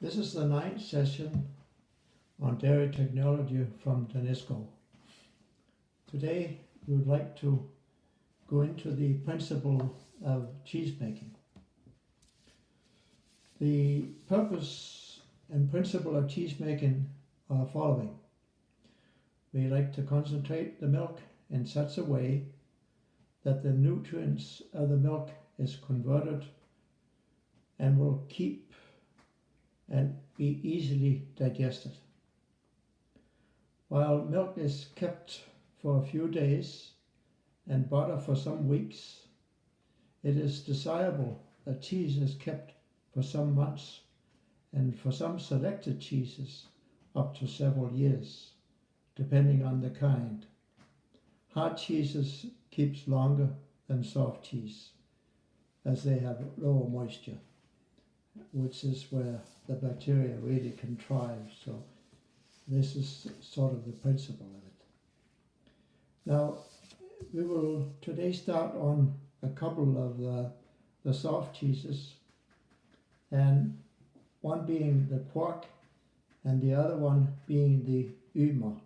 This is the 9th session on dairy technology from Daniskov. Today we would like to go into the principle of cheese making. The purpose and principle of cheese making are following. We like to concentrate the milk in such a way that the nutrients of the milk is converted and will keep and be easily digested. While milk is kept for a few days and butter for some weeks, it is desirable that cheese is kept for some months, and for some selected cheeses up to several years, depending on the kind. Hard cheeses keeps longer than soft cheese, as they have lower moisture, which is where the bacteria really can thrive. So this is sort of the principle of it. Now, we will today start on a couple of the soft cheeses, and one being the Quark and the other one being the ymer,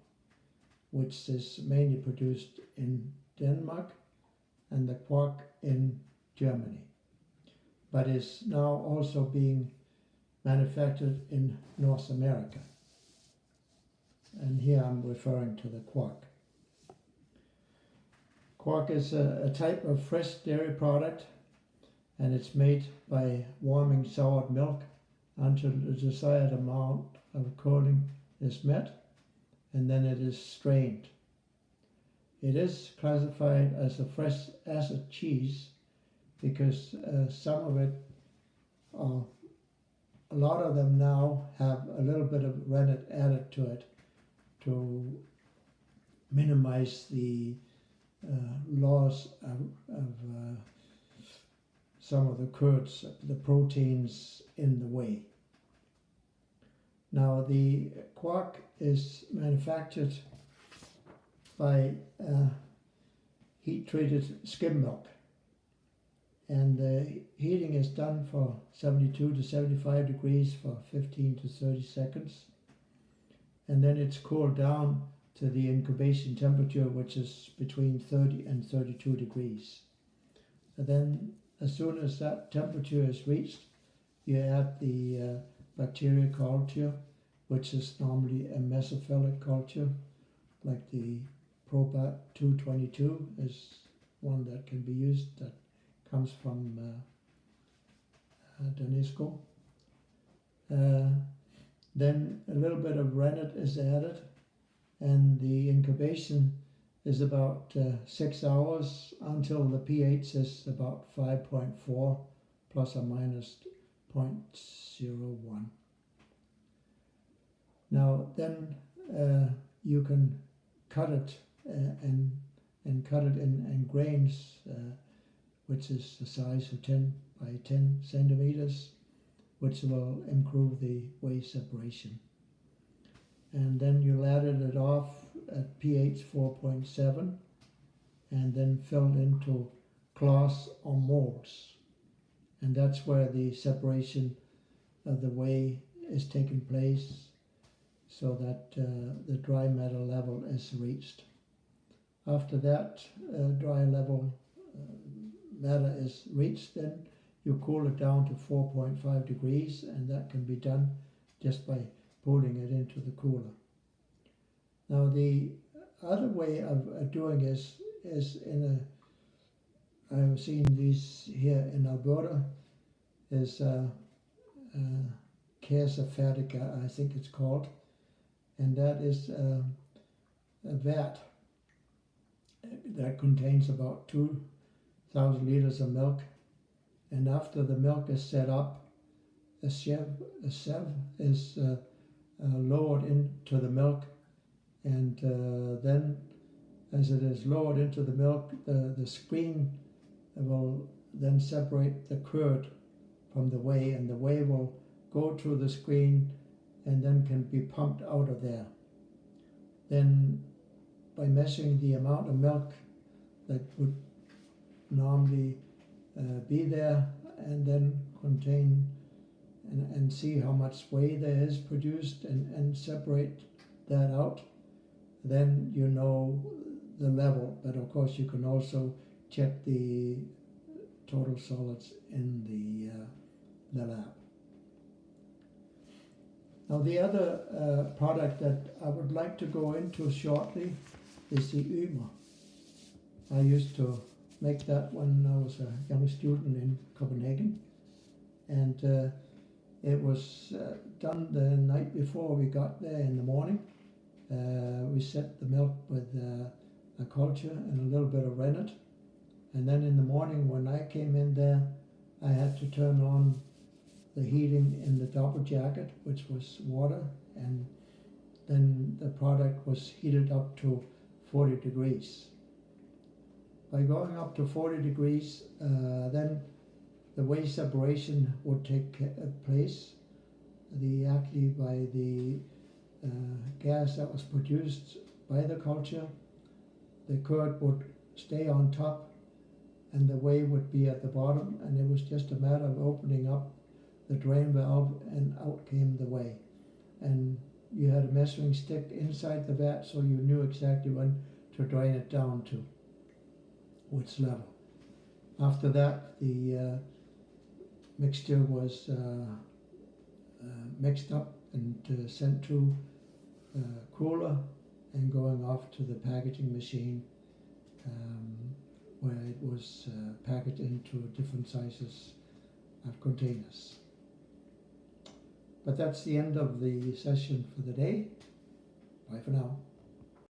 which is mainly produced in Denmark, and the Quark in Germany, but is now also being manufactured in North America. And here I'm referring to the Quark. Quark is a type of fresh dairy product, and it's made by warming soured milk until the desired amount of cooling is met, and then it is strained. It is classified as a fresh acid cheese because some of it, a lot of them now have a little bit of rennet added to it to minimize the loss of some of the curds, the proteins in the whey. Now the Quark is manufactured by heat-treated skim milk, and the heating is done for 72 to 75 degrees for 15 to 30 seconds, and then it's cooled down to the incubation temperature, which is between 30 and 32 degrees. And then as soon as that temperature is reached, you add the bacteria culture, which is normally a mesophilic culture, like the Probat 222 is one that can be used, that comes from Daniskov. Then a little bit of rennet is added, and the incubation is about 6 hours until the pH is about 5.4 plus or minus 0.01. Now then you can cut it and cut it in grains, which is the size of 10 by 10 centimeters, which will improve the whey separation. And then you laddered it off at pH 4.7 and then filled into cloths or molds. And that's where the separation of the whey is taking place, so that the dry matter level is reached. After that dry matter is reached, then you cool it down to 4.5 degrees, and that can be done just by pulling it into the cooler. Now the other way of doing is in I've seen these here in Alberta, is Fatica, I think it's called, and that is a vat that contains about 2,000 liters of milk, and after the milk is set up, a sieve is lowered into the milk, and then as it is lowered into the milk, the screen will then separate the curd from the whey, and the whey will go through the screen and then can be pumped out of there. Then by measuring the amount of milk that would normally be there and then contain and see how much whey there is produced and separate that out, then you know the level. But of course you can also check the total solids in the lab. Now the other product that I would like to go into shortly is the ymer. I used to make that when I was a young student in Copenhagen, and it was done the night before we got there in the morning. We set the milk with a culture and a little bit of rennet, and then in the morning when I came in there, I had to turn on the heating in the double jacket, which was water, and then the product was heated up to 40 degrees. By going up to 40 degrees, then the whey separation would take place. Actually by the gas that was produced by the culture, the curd would stay on top and the whey would be at the bottom, and it was just a matter of opening up the drain valve and out came the whey. And you had a measuring stick inside the vat, so you knew exactly when to drain it down to which level. After that, the mixture was mixed up and sent to cooler and going off to the packaging machine, where it was packaged into different sizes of containers. But that's the end of the session for the day. Bye for now.